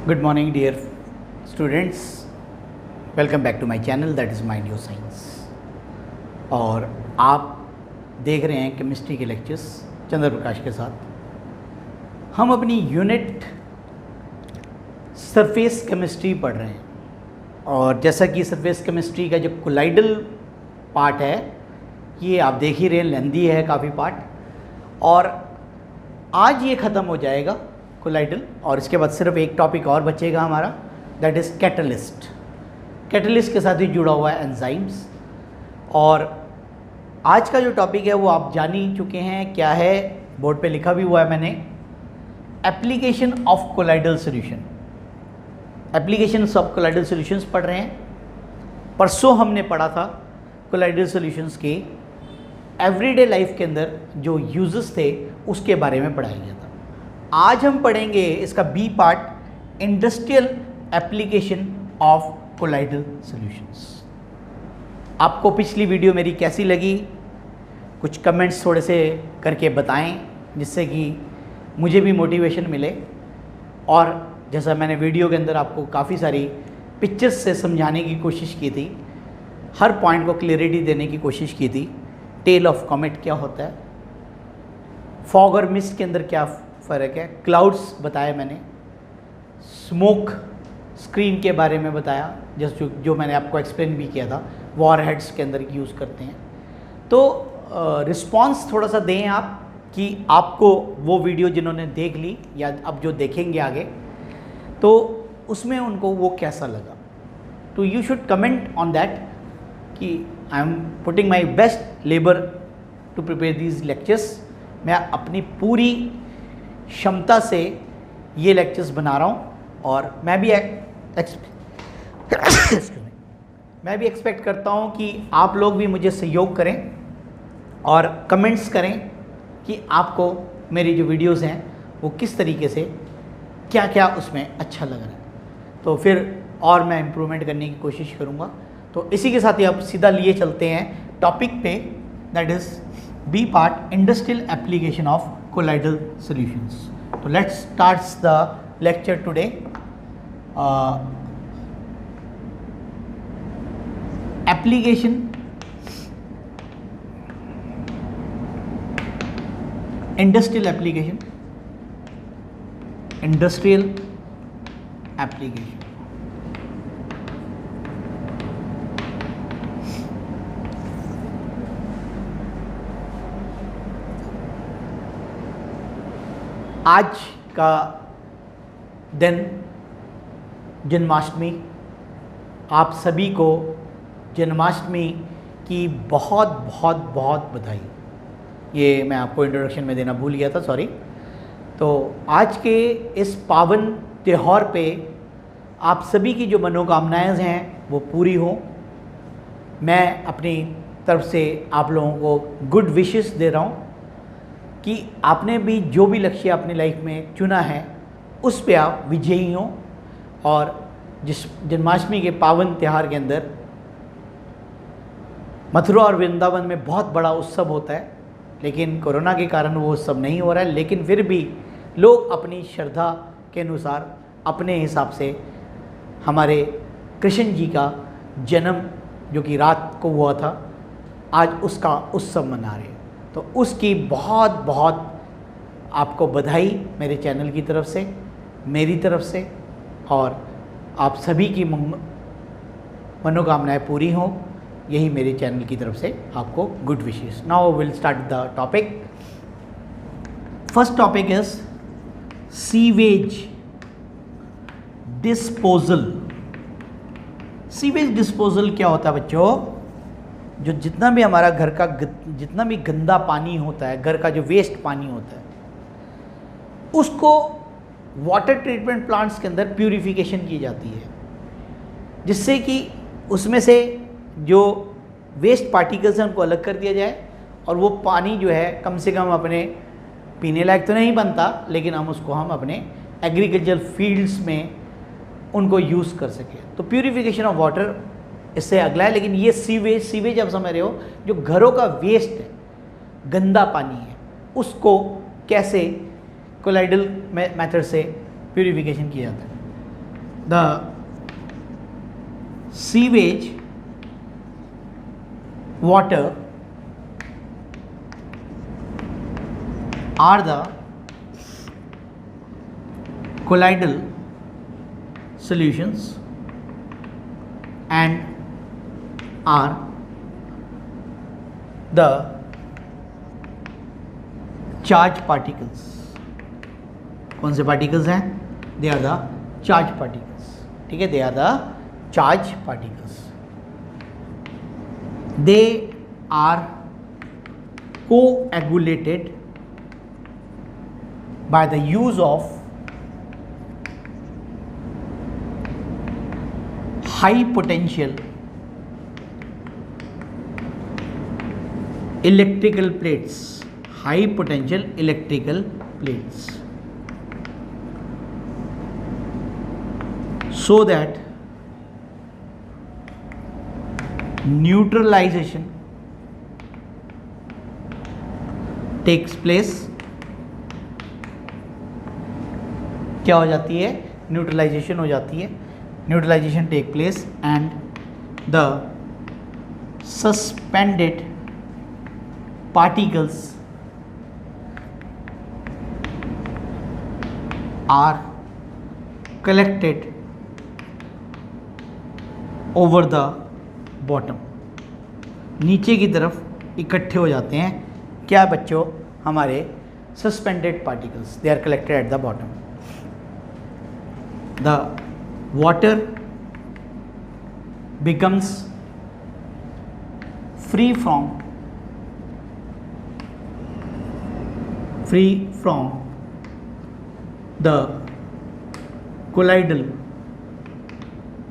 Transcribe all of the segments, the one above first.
Good morning, dear students. Welcome back to my channel, that is Mind Your Science. और आप देख रहे हैं केमिस्ट्री के लेक्चर्स चंद्र प्रकाश के साथ। हम अपनी यूनिट सरफेस केमिस्ट्री पढ़ रहे हैं और जैसा कि सरफेस केमिस्ट्री का जो कोलाइडल पार्ट है ये आप देख ही रहे हैं, लेंदी है काफ़ी पार्ट, और आज ये ख़त्म हो जाएगा कोलाइडल और इसके बाद सिर्फ एक टॉपिक और बचेगा हमारा, दैट इज़ कैटलिस्ट। कैटलिस्ट के साथ ही जुड़ा हुआ है एंजाइम्स। और आज का जो टॉपिक है वो आप जान ही चुके हैं क्या है, बोर्ड पे लिखा भी हुआ है मैंने, application of colloidal solution. Application of colloidal solutions पढ़ रहे हैं। परसों हमने पढ़ा था कोलाइडल सॉल्यूशंस के एवरीडे लाइफ के अंदर जो यूजेस थे उसके बारे में पढ़ाया गया था। आज हम पढ़ेंगे इसका B part, industrial application of colloidal solutions. आपको पिछली वीडियो मेरी कैसी लगी, कुछ कमेंट्स थोड़े से करके बताएं जिससे कि मुझे भी मोटिवेशन मिले। और जैसा मैंने वीडियो के अंदर आपको काफ़ी सारी पिक्चर्स से समझाने की कोशिश की थी, हर पॉइंट को क्लियरिटी देने की कोशिश की थी। टेल ऑफ कॉमेट क्या होता है, फॉग और मिस्ट के अंदर क्या फ़र्क है, क्लाउड्स बताया मैंने, स्मोक स्क्रीन के बारे में बताया जैसे जो मैंने आपको एक्सप्लेन भी किया था, वॉर हेड्स के अंदर यूज़ करते हैं। तो रिस्पांस थोड़ा सा दें आप कि आपको वो वीडियो जिन्होंने देख ली या अब जो देखेंगे आगे तो उसमें उनको वो कैसा लगा। तो you should comment on that कि I am putting my best labour to prepare these lectures. मैं अपनी पूरी क्षमता से ये लेक्चर्स बना रहा हूँ और मैं भी एक्सपेक्ट करता हूँ कि आप लोग भी मुझे सहयोग करें और कमेंट्स करें कि आपको मेरी जो वीडियोस हैं वो किस तरीके से क्या क्या उसमें अच्छा लग रहा है, तो फिर और मैं इम्प्रूवमेंट करने की कोशिश करूँगा। तो इसी के साथ ही आप सीधा लिए चलते हैं टॉपिक पे, that is B part, industrial application of colloidal solutions. तो let's starts the lecture today. Application industrial application आज का दिन जन्माष्टमी। आप सभी को जन्माष्टमी की बहुत बहुत बहुत बधाई। ये मैं आपको इंट्रोडक्शन में देना भूल गया था, सॉरी। तो आज के इस पावन त्यौहार पे आप सभी की जो मनोकामनाएं हैं वो पूरी हों। मैं अपनी तरफ से आप लोगों को गुड विशेस दे रहा हूँ कि आपने भी जो भी लक्ष्य अपनी लाइफ में चुना है उस पे आप विजयी हों। और जिस जन्माष्टमी के पावन त्यौहार के अंदर मथुरा और वृंदावन में बहुत बड़ा उत्सव होता है, लेकिन कोरोना के कारण वो उत्सव नहीं हो रहा है, लेकिन फिर भी लोग अपनी श्रद्धा के अनुसार अपने हिसाब से हमारे कृष्ण जी का जन्म जो कि रात को हुआ था, आज उसका उत्सव मना रहे हैं। तो उसकी बहुत बहुत आपको बधाई मेरे चैनल की तरफ से, मेरी तरफ से, और आप सभी की मनोकामनाएं पूरी हों, यही मेरे चैनल की तरफ से आपको good wishes. Now will start the topic. First topic is sewage disposal. Sewage disposal क्या होता है बच्चों? जो जितना भी हमारा घर का जितना भी गंदा पानी होता है, घर का जो वेस्ट पानी होता है, उसको वाटर ट्रीटमेंट प्लांट्स के अंदर प्यूरिफिकेशन की जाती है, जिससे कि उसमें से जो वेस्ट पार्टिकल्स हैं उनको अलग कर दिया जाए और वो पानी जो है कम से कम अपने पीने लायक तो नहीं बनता, लेकिन हम अपने एग्रीकल्चर फील्ड्स में उनको यूज़ कर सकें। तो प्यूरिफिकेशन ऑफ वाटर इससे अगला है। लेकिन ये सीवेज आप समझ रहे हो, जो घरों का वेस्ट है, गंदा पानी है, उसको कैसे कोलाइडल मेथड से प्यूरिफिकेशन किया जाता है। the sewage water are the colloidal solutions and are the charged particles. कौन से particles हैं? They are the charged particles. ठीक है, they are the charged particles. They are coagulated by the use of high potential electrical plates, high potential electrical plates, so that neutralization takes place. क्या हो जाती है? Neutralisation हो जाती है. Neutralisation take place and the suspended particles are collected over the bottom. नीचे की तरफ इकट्ठे हो जाते हैं. क्या बच्चों? हमारे suspended particles. They are collected at the bottom. The water becomes free from the colloidal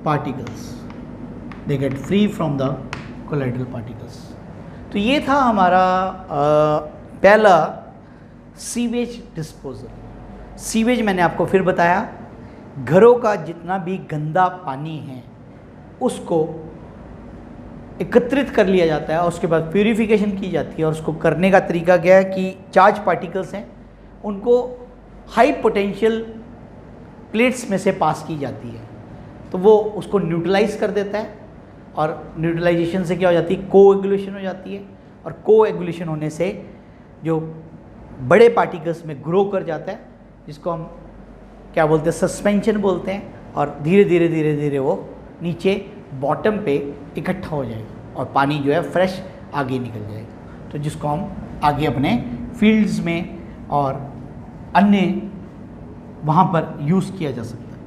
particles. They get free from the colloidal particles. तो ये था हमारा पहला सीवेज डिस्पोजल. सीवेज मैंने आपको फिर बताया, घरों का जितना भी गंदा पानी है उसको एकत्रित कर लिया जाता है और उसके बाद प्यूरिफिकेशन की जाती है. और उसको करने का तरीका क्या है कि चार्ज पार्टिकल्स हैं उनको हाई पोटेंशियल प्लेट्स में से पास की जाती है, तो वो उसको न्यूट्रलाइज कर देता है. और न्यूट्रलाइजेशन से क्या हो जाती है? कोएगुलेशन हो जाती है. और कोएगुलेशन होने से जो बड़े पार्टिकल्स में ग्रो कर जाता है, जिसको हम क्या बोलते हैं? सस्पेंशन बोलते हैं. और धीरे धीरे धीरे धीरे वो नीचे बॉटम पे इकट्ठा हो जाएगा और पानी जो है फ्रेश आगे निकल जाएगा. तो जिसको हम आगे अपने फील्ड्स में और अन्य वहाँ पर यूज़ किया जा सकता है.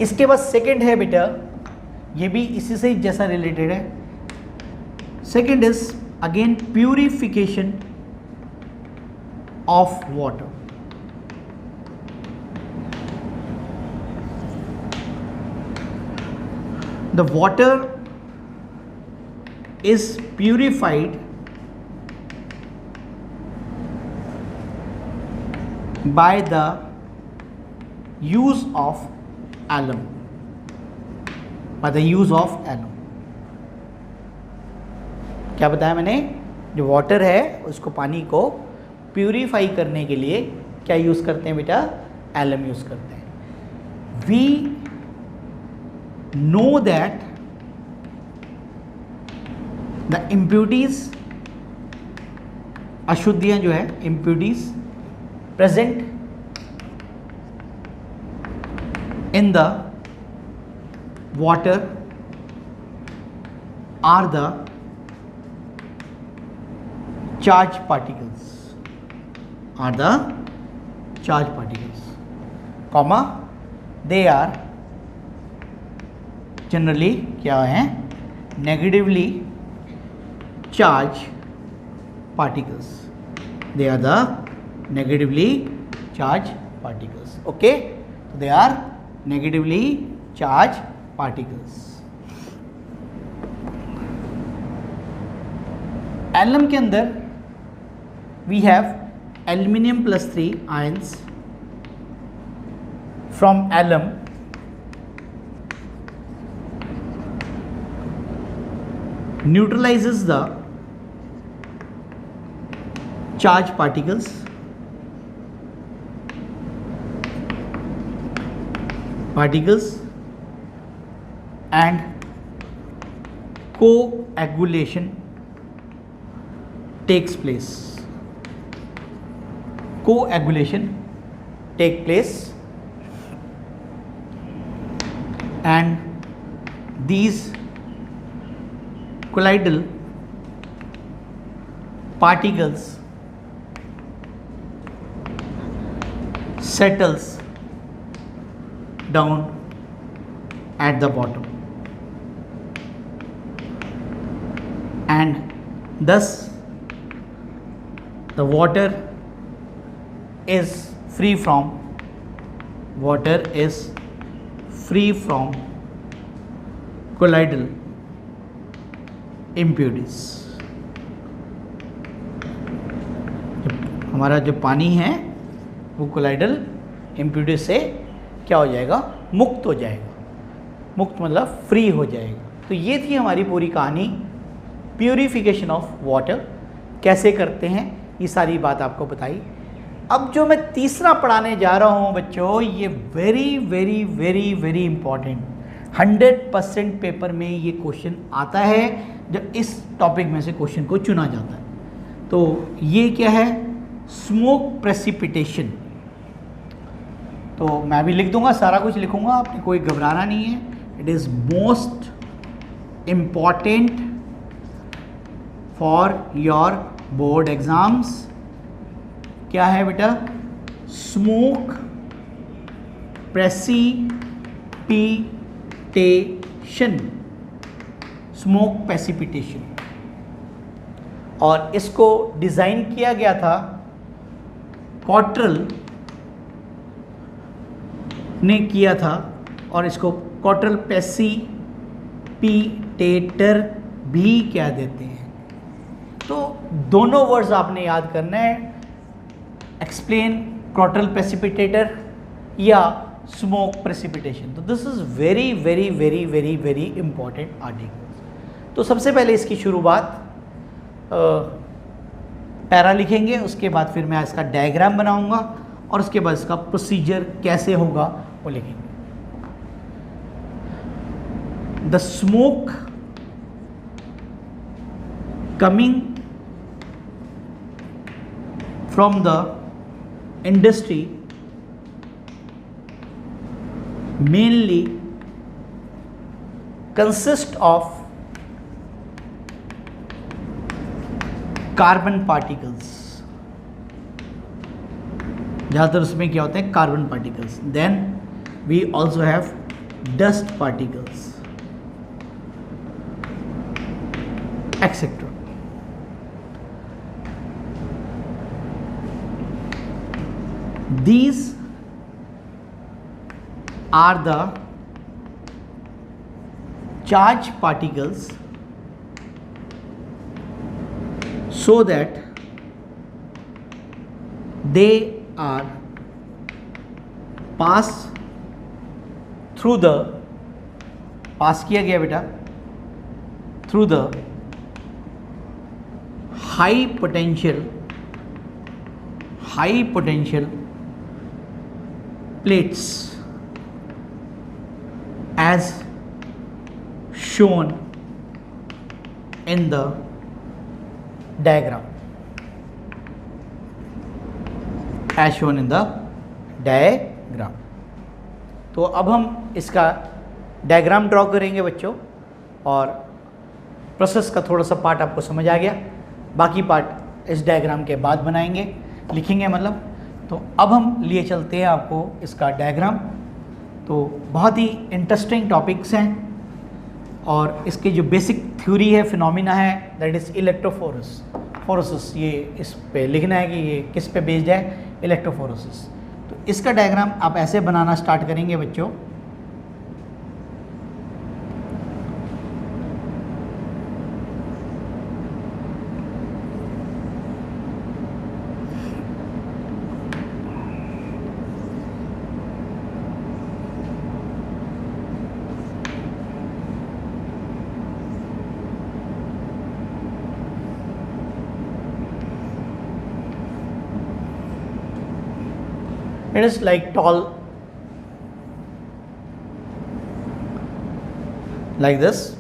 इसके बाद सेकंड है बेटा, ये भी इसी से जैसा रिलेटेड है. Second is again purification of water. The water is purified by the use of alum. By the use of alum. क्या बताया मैंने? जो वाटर है उसको, पानी को प्यूरिफाई करने के लिए क्या यूज़ करते हैं बेटा? एलम यूज़ करते हैं. We know that the impurities, अशुद्धियां जो है, impurities present in the water are the charged particles. Are the charged particles, comma they are generally क्या है? Negatively charge particles. They are the negatively charge particles. Okay, they are negatively charge particles. Alum के अंदर we have aluminium +3 ions from alum neutralizes the charged particles particles and coagulation takes place. Coagulation take place, and these colloidal particles settles down at the bottom, and thus the water is free from colloidal impurities. हमारा जो पानी है वो colloidal impurities से क्या हो जाएगा, मुक्त हो जाएगा. मुक्त मतलब फ्री हो जाएगा. तो ये थी हमारी पूरी कहानी, प्यूरिफिकेशन ऑफ वाटर कैसे करते हैं, ये सारी बात आपको बताई. अब जो मैं तीसरा पढ़ाने जा रहा हूँ बच्चों, ये very very very very important, 100% paper में ये क्वेश्चन आता है जब इस टॉपिक में से क्वेश्चन को चुना जाता है. तो ये क्या है, स्मोक प्रेसिपिटेशन. तो मैं भी लिख दूंगा, सारा कुछ लिखूंगा, आपने कोई घबराना नहीं है. It is most important for your board exams. क्या है बेटा, स्मोक प्रेसिपिटेशन. स्मोक प्रेसिपिटेशन, और इसको डिज़ाइन किया गया था कॉट्रेल ने किया था, और इसको कॉट्रेल प्रेसिपिटेटर भी क्या देते हैं. तो दोनों वर्ड्स आपने याद करना है, एक्सप्लेन कॉट्रेल प्रेसिपिटेटर या स्मोक प्रेसिपिटेशन. तो this is very very very very very important article. तो सबसे पहले इसकी शुरुआत पैरा लिखेंगे, उसके बाद फिर मैं इसका डायग्राम बनाऊंगा, और उसके बाद इसका प्रोसीजर कैसे होगा वो लिखेंगे. The smoke coming from the industry mainly consist of carbon particles. ज़्यादातर उसमें क्या होते हैं, carbon particles. Then we also have dust particles etcetera. These are the charged particles, so that they are pass through the, पास किया गया बेटा, through the high potential plates as shown in the diagram. As shown in the diagram. तो अब हम इसका diagram draw करेंगे बच्चों, और प्रोसेस का थोड़ा सा पार्ट आपको समझ आ गया, बाकी पार्ट इस डायग्राम के बाद बनाएंगे, लिखेंगे मतलब. तो अब हम लिए चलते हैं आपको इसका डायग्राम. तो बहुत ही इंटरेस्टिंग टॉपिक्स हैं, और इसके जो बेसिक थ्योरी है, फिनोमिना है, दैट इज़ इलेक्ट्रोफोरेसिस. ये इस पे लिखना है कि ये किस पे बेस्ड है, इलेक्ट्रोफोरेसिस. तो इसका डायग्राम आप ऐसे बनाना स्टार्ट करेंगे बच्चों. It is like tall like this.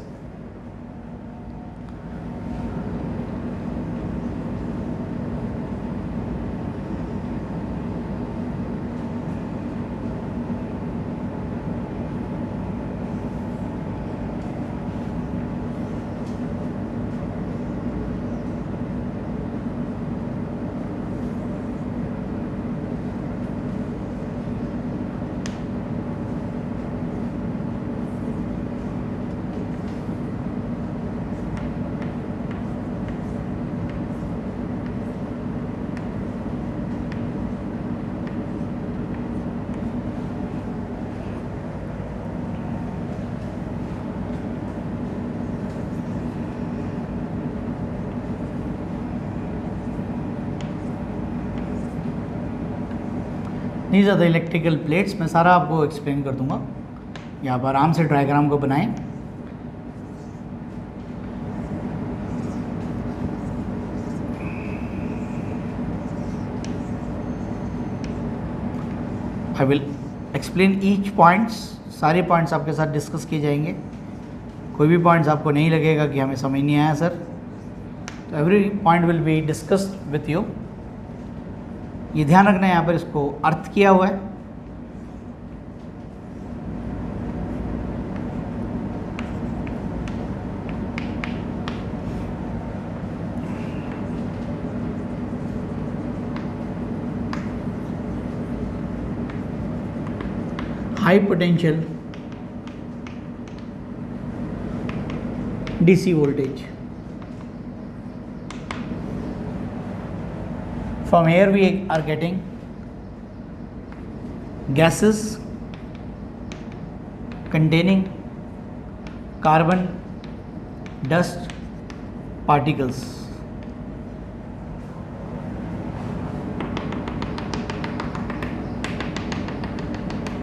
These are the electrical plates. मैं सारा आपको एक्सप्लेन कर दूंगा। यहाँ पर आराम से डायग्राम को बनाएं। I will explain each points, सारे पॉइंट्स आपके साथ डिस्कस किए जाएंगे। कोई भी पॉइंट्स आपको नहीं लगेगा कि हमें समझ नहीं आया सर, तो every point will be discussed with you. ये ध्यान रखना है यहाँ पर इसको अर्थ किया हुआ है। High potential DC voltage. From here we are getting gases containing carbon dust particles.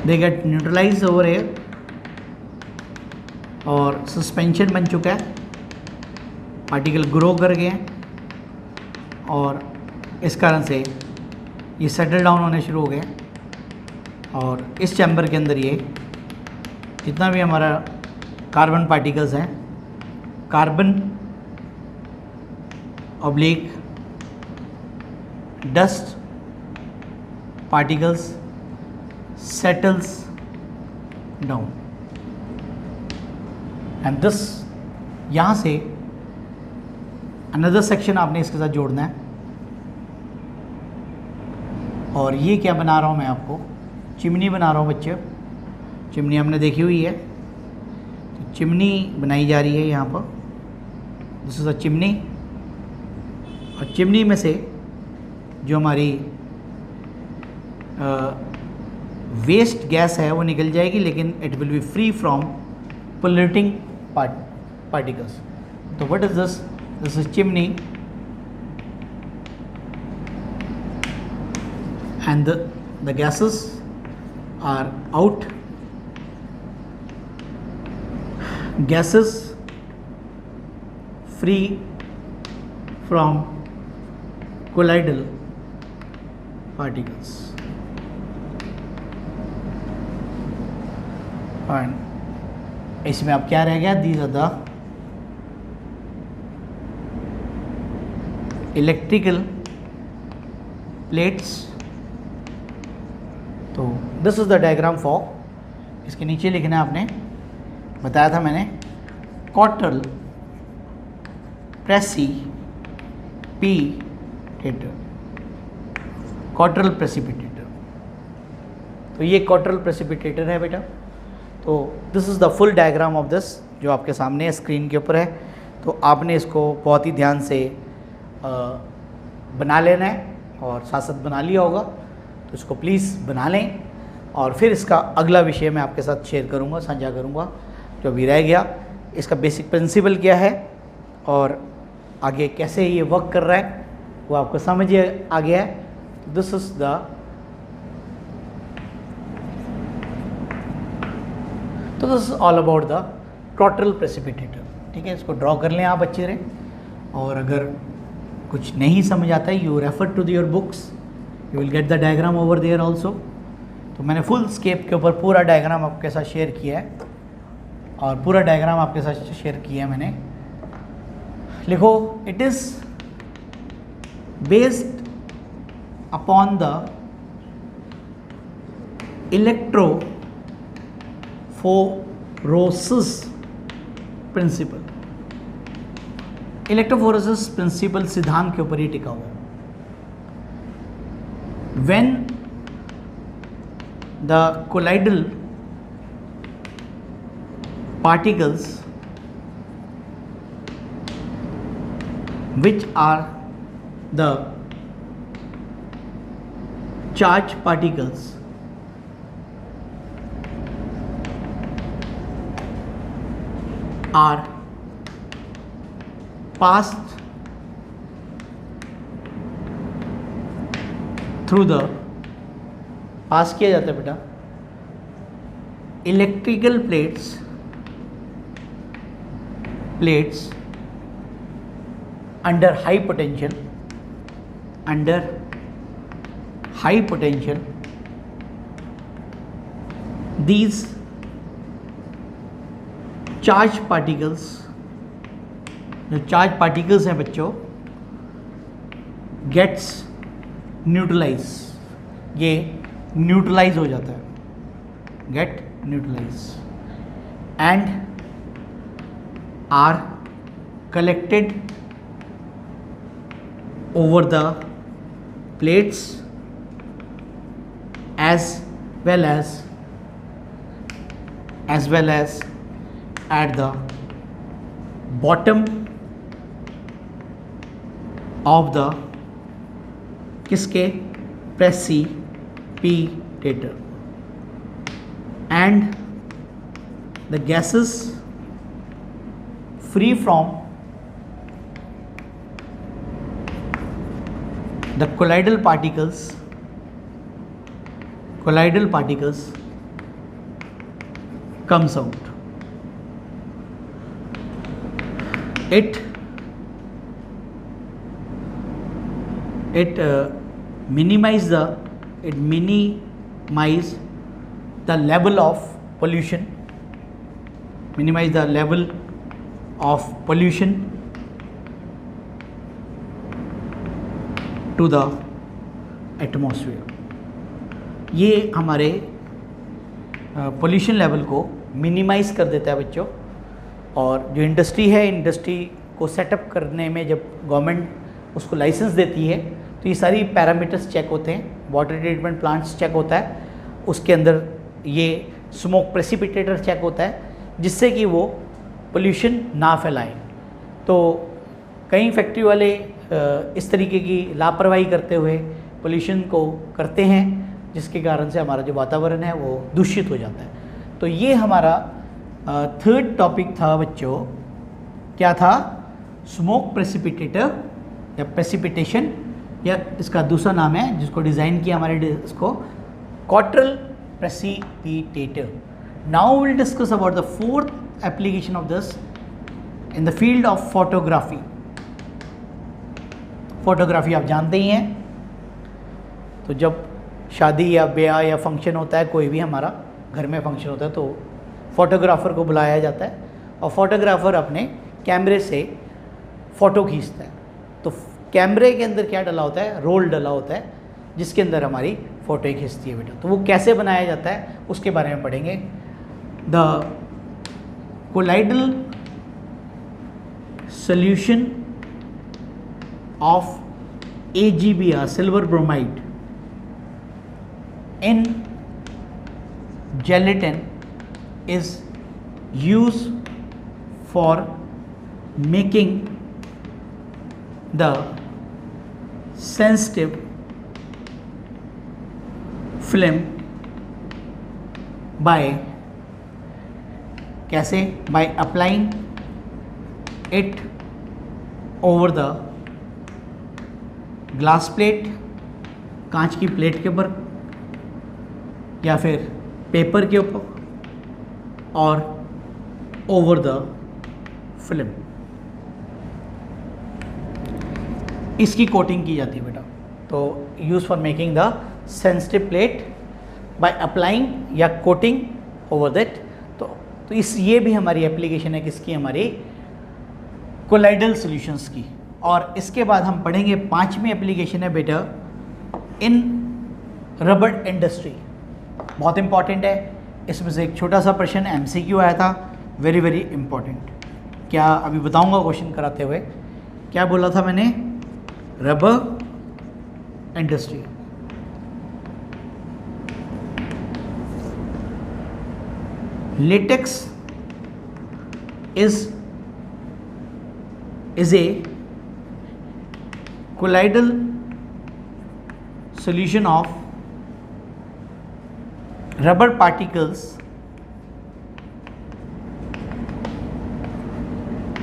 They get neutralized over here और सस्पेंशन बन चुका है, पार्टिकल ग्रो कर गए हैं और इस कारण से ये सेटल डाउन होने शुरू हो गए। और इस चैम्बर के अंदर ये जितना भी हमारा कार्बन पार्टिकल्स हैं, carbon oblique dust particles settles down and this, यहाँ से अनदर सेक्शन आपने इसके साथ जोड़ना है। और ये क्या बना रहा हूँ मैं आपको, चिमनी बना रहा हूँ बच्चे। चिमनी हमने देखी हुई है, तो चिमनी बनाई जा रही है यहाँ पर। दिस इज़ अ चिमनी, और चिमनी में से जो हमारी वेस्ट गैस है वो निकल जाएगी, लेकिन it will be free from polluting particles. So what is this? This is chimney, and the gases are out. Gases free from colloidal particles. And इसमें अब क्या रह गया, these are the electrical plates. तो this is the diagram for, इसके नीचे लिखना है, आपने बताया था मैंने, क्वार्टल प्रेसिपिटेटर, क्वार्टल प्रेसिपिटेटर। तो ये क्वार्टल प्रेसिपिटेटर है बेटा। तो this is the full diagram of this, जो आपके सामने स्क्रीन के ऊपर है। तो आपने इसको बहुत ही ध्यान से बना लेना है, और साथ साथ बना लिया होगा, तो इसको प्लीज़ बना लें। और फिर इसका अगला विषय मैं आपके साथ शेयर करूंगा, साझा करूंगा। जो अभी रह गया, इसका बेसिक प्रिंसिपल क्या है और आगे कैसे ये वर्क कर रहा है, वो आपको समझ आ गया है। दिस इज़ द, तो this is all about the quartile precipitator. ठीक है, इसको ड्रॉ कर लें आप अच्छे रहे। और अगर कुछ नहीं समझ आता है, you refer to your books, you will get the diagram over there also. तो मैंने फुल स्केप के ऊपर पूरा डायग्राम आपके साथ शेयर किया है। और पूरा डायग्राम आपके साथ शेयर किया मैंने। लिखो, it is based upon the electrophoresis principle. Electrophoresis principle सिद्धांत के ऊपर ही टिका हुआ है। When the colloidal particles, which are the charged particles, are passed through the, pass किया जाता है बेटा, electrical plates under high potential, these charge particles, जो चार्ज पार्टिकल्स हैं बच्चों, गेट्स न्यूट्रलाइज, ये न्यूट्रलाइज हो जाता है, get neutralise, and are collected over the plates as well as at the bottom of the किसके, precipitator, and the gases free from the colloidal particles comes out. It minimize the level of pollution, to the atmosphere. ये हमारे pollution level को minimise कर देता है बच्चों। और जो इंडस्ट्री है, इंडस्ट्री को सेटअप करने में जब गवर्नमेंट उसको लाइसेंस देती है तो ये सारी पैरामीटर्स चेक होते हैं, वाटर ट्रीटमेंट प्लांट्स चेक होता है, उसके अंदर ये स्मोक प्रेसिपिटेटर चेक होता है, जिससे कि वो पोल्यूशन ना फैलाएं। तो कई फैक्ट्री वाले इस तरीके की लापरवाही करते हुए पोल्यूशन को करते हैं, जिसके कारण से हमारा जो वातावरण है वो दूषित हो जाता है। तो ये हमारा थर्ड टॉपिक था बच्चों, क्या था, स्मोक प्रेसिपिटेटर या प्रेसिपिटेशन, या इसका दूसरा नाम है जिसको डिज़ाइन किया हमारे इसको quartile precipitator. Now will discuss about the fourth application of this in the field of photography. Photography आप जानते ही हैं, तो जब शादी या ब्याह या फंक्शन होता है, कोई भी हमारा घर में फंक्शन होता है, तो फोटोग्राफ़र को बुलाया जाता है और फोटोग्राफ़र अपने कैमरे से फ़ोटो खींचता है। तो कैमरे के अंदर क्या डला होता है, रोल डला होता है, जिसके अंदर हमारी फ़ोटो खींचती है बेटा। तो वो कैसे बनाया जाता है उसके बारे में पढ़ेंगे। The colloidal solution of AgBr, silver bromide, in gelatin is used for making the sensitive film by कैसे, by applying it over the glass plate, कांच की प्लेट के ऊपर या फिर पेपर के ऊपर, और ओवर द फिल्म इसकी कोटिंग की जाती है बेटा। तो use for making the sensitive plate by applying या कोटिंग ओवर दैट। तो तो ये भी हमारी एप्लीकेशन है किसकी, हमारी कोलाइडल सॉल्यूशंस की। और इसके बाद हम पढ़ेंगे 5वीं एप्लीकेशन है बेटा इन रबर इंडस्ट्री। बहुत इंपॉर्टेंट है, इसमें से एक छोटा सा प्रश्न MCQ आया था, वेरी वेरी इंपॉर्टेंट। क्या अभी बताऊंगा क्वेश्चन कराते हुए, क्या बोला था मैंने, rubber industry. latex is a colloidal solution of rubber particles।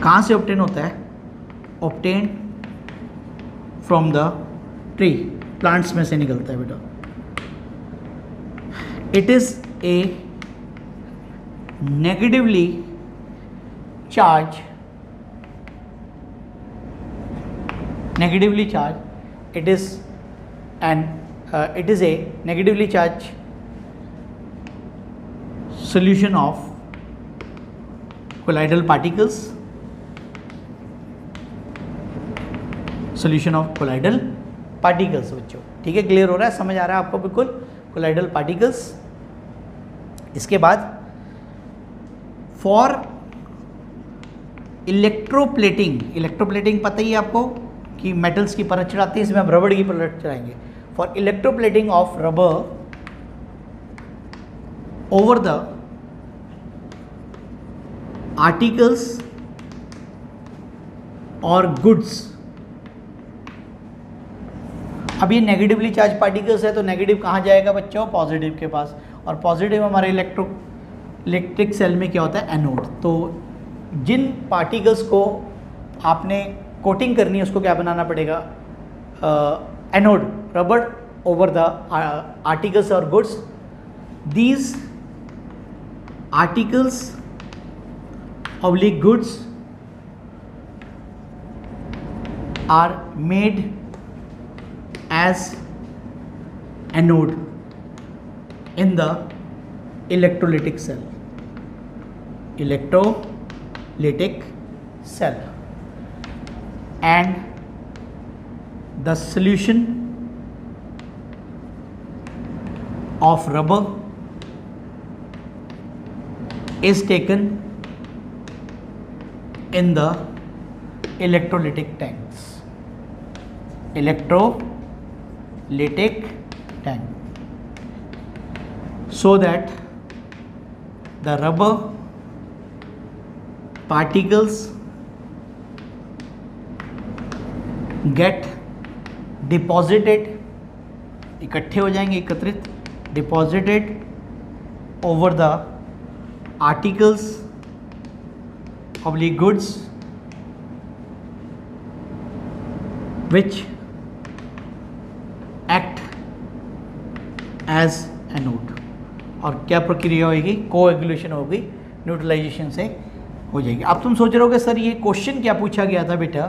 कहाँ से ऑब्टेन होता है, obtain from the tree, plants में से निकलता है बेटा। It is a negatively charged, it is a negatively charged solution of colloidal particles, बच्चों, ठीक है, क्लियर हो रहा है, समझ आ रहा है आपको बिल्कुल, colloidal particles। इसके बाद फॉर इलेक्ट्रोप्लेटिंग पता ही है आपको कि मेटल्स की परत चढ़ाते हैं, इसमें हम रबड़ की परत चढ़ाएंगे। For electroplating of rubber over the articles और गुड्स। अब ये नेगेटिवली चार्ज पार्टिकल्स है, तो नेगेटिव कहाँ जाएगा बच्चों, पॉजिटिव के पास, और पॉजिटिव हमारे इलेक्ट्रिक सेल में क्या होता है, एनोड। तो जिन पार्टिकल्स को आपने कोटिंग करनी है उसको क्या बनाना पड़ेगा, anode, rubber over the articles और goods. These articles oblique goods are made as anode in the electrolytic cell, and the solution of rubber is taken in the electrolytic tanks, so that the rubber particles get deposited, इकट्ठे हो जाएंगे, एकत्रित, deposited over the articles oblique goods which act as anode. और क्या प्रक्रिया होगी, coagulation होगी, neutralisation से हो जाएगी। अब तुम सोच रहे हो कि सर ये क्वेश्चन क्या पूछा गया था बेटा,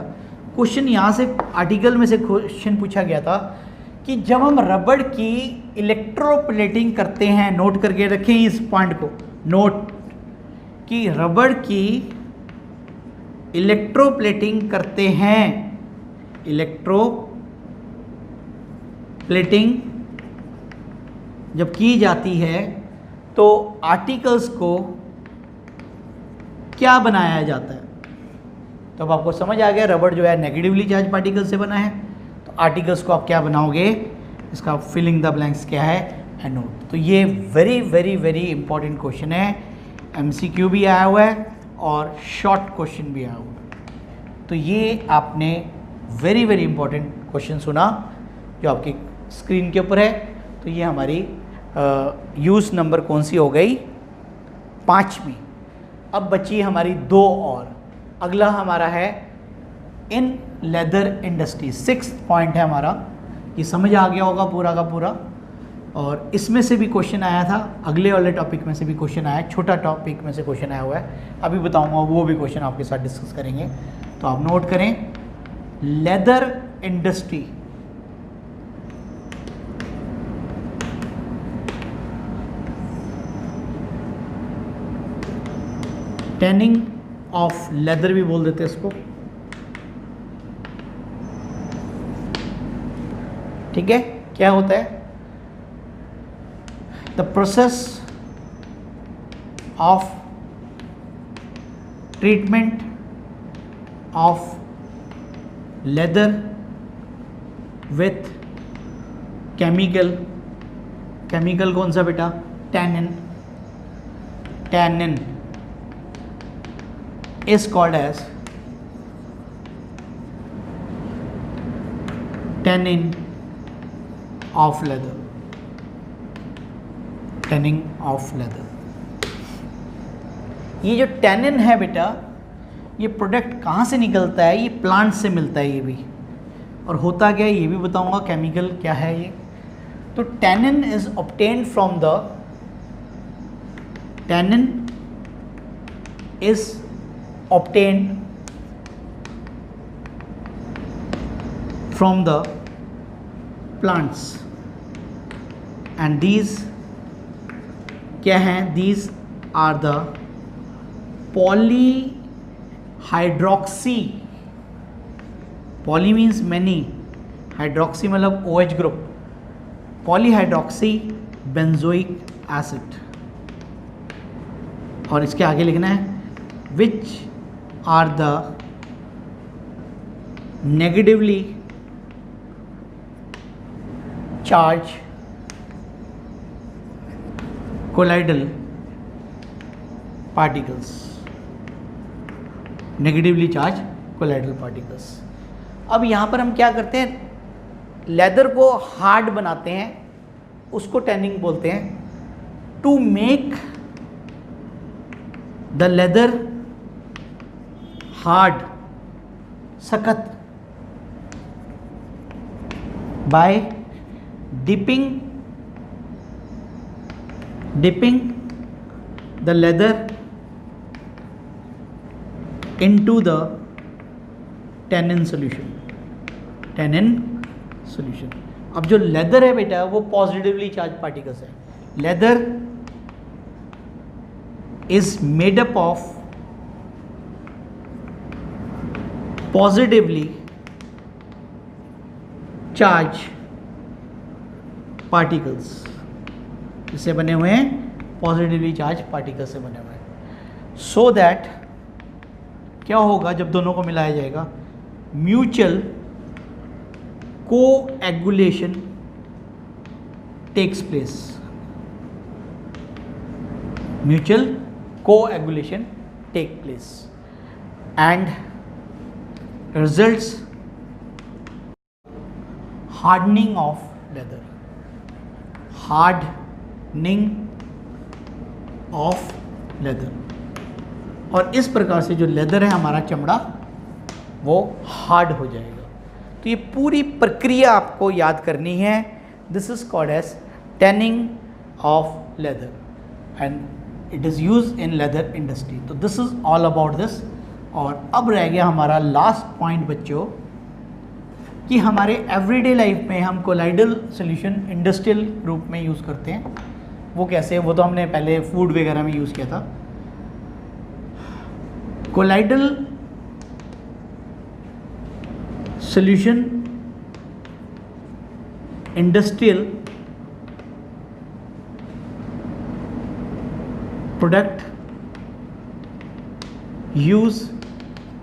क्वेश्चन यहाँ से आर्टिकल में से क्वेश्चन पूछा गया था कि जब हम रबड़ की इलेक्ट्रोप्लेटिंग करते हैं, नोट करके रखें इस पॉइंट को, नोट कि रबड़ की इलेक्ट्रोप्लेटिंग करते हैं, इलेक्ट्रोप्लेटिंग जब की जाती है तो आर्टिकल्स को क्या बनाया जाता है। तो अब आपको समझ आ गया, रबड़ जो है नेगेटिवली चार्ज पार्टिकल से बना है, तो आर्टिकल्स को आप क्या बनाओगे, इसका फिलिंग द ब्लैंक्स क्या है, एनोड। तो ये very very very important question है, MCQ भी आया हुआ है और शॉर्ट क्वेश्चन भी आया हुआ है। तो ये आपने वेरी वेरी इंपॉर्टेंट क्वेश्चन सुना जो आपकी स्क्रीन के ऊपर है। तो ये हमारी यूज़ नंबर कौन सी हो गई, 5वीं। अब बची हमारी 2 और। अगला हमारा है इन लेदर इंडस्ट्री, 6th पॉइंट है हमारा। ये समझ आ गया होगा पूरा का पूरा, और इसमें से भी क्वेश्चन आया था, अगले वाले टॉपिक में से भी क्वेश्चन आया, छोटा टॉपिक में से क्वेश्चन आया हुआ है, अभी बताऊंगा, वो भी क्वेश्चन आपके साथ डिस्कस करेंगे। तो आप नोट करें, leather industry, tanning of leather भी बोल देते हैं इसको, ठीक है। क्या होता है? The process of treatment of leather with chemical, chemical कौन सा बेटा? Tannin, tannin is called as tannin of leather, tanning of leather। ये जो टैनिन है बेटा, ये प्रोडक्ट कहाँ से निकलता है? ये प्लांट से मिलता है ये भी, और होता क्या है ये भी बताऊंगा, केमिकल क्या है ये। तो tannin is obtained from the, tannin is obtained from the plants, and these क्या हैं? These are the polyhydroxy, poly means many, hydroxy मतलब OH group, polyhydroxy benzoic acid, और इसके आगे लिखना है which are the negatively charged colloidal particles, negatively charge colloidal particles. अब यहाँ पर हम क्या करते हैं? लेदर को हार्ड बनाते हैं, उसको टैनिंग बोलते हैं। To make the leather hard, सख्त, by dipping the leather into the tannin solution, tannin solution. अब जो लेदर है बेटा वो पॉजिटिवली चार्ज पार्टिकल्स है। Leather is made up of positively charge particles, इससे बने हुए हैं, पॉजिटिवली चार्ज पार्टिकल्स से बने हुए हैं। सो दैट क्या होगा जब दोनों को मिलाया जाएगा? Mutual coagulation takes place, mutual coagulation take place and results hardening of leather, hardening of leather। और इस प्रकार से जो लेदर है हमारा चमड़ा वो हार्ड हो जाएगा। तो ये पूरी प्रक्रिया आपको याद करनी है। This is called as tanning of leather and it is use in leather industry. तो this is all about this. और अब रह गया हमारा लास्ट पॉइंट बच्चों, कि हमारे एवरीडे लाइफ में हम कोलाइडल सॉल्यूशन इंडस्ट्रियल रूप में यूज़ करते हैं। वो कैसे? वो तो हमने पहले फूड वगैरह में यूज़ किया था। Colloidal solution industrial product use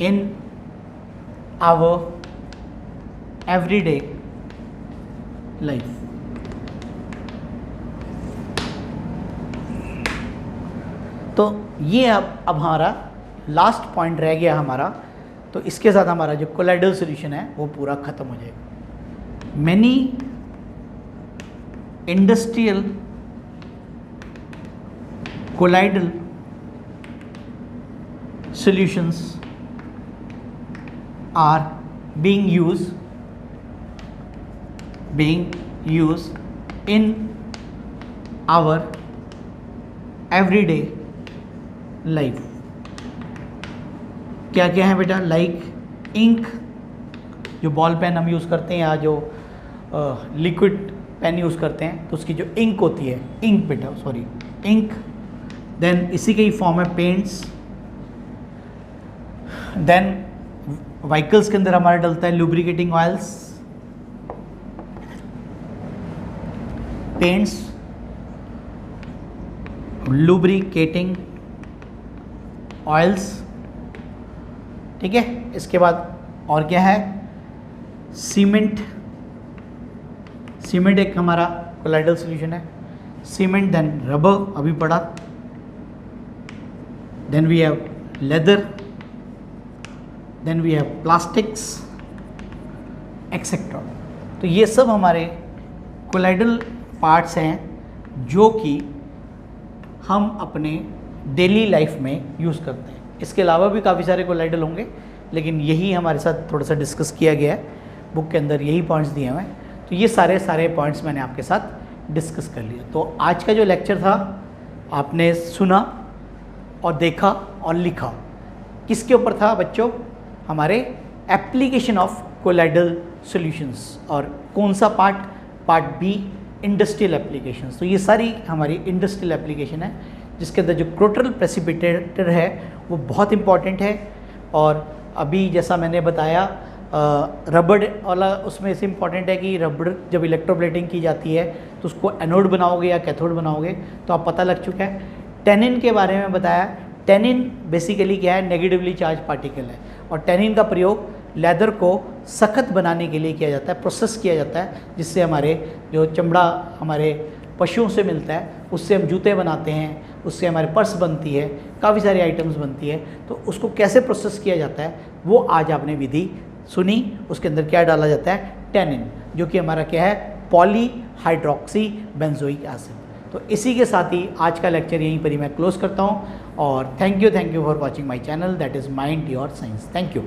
in our everyday life। तो ये अब हमारा लास्ट पॉइंट रह गया हमारा। तो इसके साथ हमारा जो कोलाइडल सॉल्यूशन है वो पूरा ख़त्म हो जाएगा। Many industrial colloidal solutions are being used in our everyday life। क्या क्या है बेटा? लाइक इंक, जो बॉल पेन हम यूज़ करते हैं या जो लिक्विड पेन यूज़ करते हैं तो उसकी जो इंक होती है, इंक बेटा सॉरी इंक। देन इसी के ही फॉर्म है पेंट्स, देन व्हीकल्स के अंदर हमारा डलता है lubricating oils, paints, lubricating oils, ठीक है। इसके बाद और क्या है, सीमेंट, सीमेंट एक हमारा कोलाइडल सॉल्यूशन है, सीमेंट, देन रबर अभी पढ़ा, then we have leather, then we have plastics etcetera. तो ये सब हमारे कोलाइडल पार्ट्स हैं जो कि हम अपने डेली लाइफ में यूज़ करते हैं। इसके अलावा भी काफ़ी सारे कोलाइडल होंगे, लेकिन यही हमारे साथ थोड़ा सा डिस्कस किया गया है, बुक के अंदर यही पॉइंट्स दिए हुए हैं। तो ये सारे पॉइंट्स मैंने आपके साथ डिस्कस कर लिया। तो आज का जो लेक्चर था आपने सुना और देखा और लिखा, किसके ऊपर था बच्चों, हमारे एप्लीकेशन ऑफ कोलाइडल सॉल्यूशंस। और कौन सा part, part B, industrial applications. तो ये सारी हमारी इंडस्ट्रियल एप्लीकेशन है, जिसके अंदर जो क्रोटल प्रेसिपिटेटर है वो बहुत इंपॉर्टेंट है। और अभी जैसा मैंने बताया रबड़ वाला, उसमें से इम्पॉर्टेंट है कि रबड़ जब इलेक्ट्रोप्लेटिंग की जाती है तो उसको एनोड बनाओगे या कैथोड बनाओगे, तो आप पता लग चुका है। टेनिन के बारे में बताया, टेनिन बेसिकली क्या है, नेगेटिवली चार्ज पार्टिकल है, और टेनिन का प्रयोग लेदर को सख्त बनाने के लिए किया जाता है, प्रोसेस किया जाता है, जिससे हमारे जो चमड़ा हमारे पशुओं से मिलता है उससे हम जूते बनाते हैं, उससे हमारे पर्स बनती है, काफ़ी सारी आइटम्स बनती है। तो उसको कैसे प्रोसेस किया जाता है वो आज आपने विधि सुनी। उसके अंदर क्या डाला जाता है, टेनिन, जो कि हमारा क्या है, पॉलीहाइड्रोक्सी बेंजोइक एसिड। तो इसी के साथ ही आज का लेक्चर यहीं पर ही मैं क्लोज करता हूँ। और thank you for watching my channel, that is mind your science. Thank you.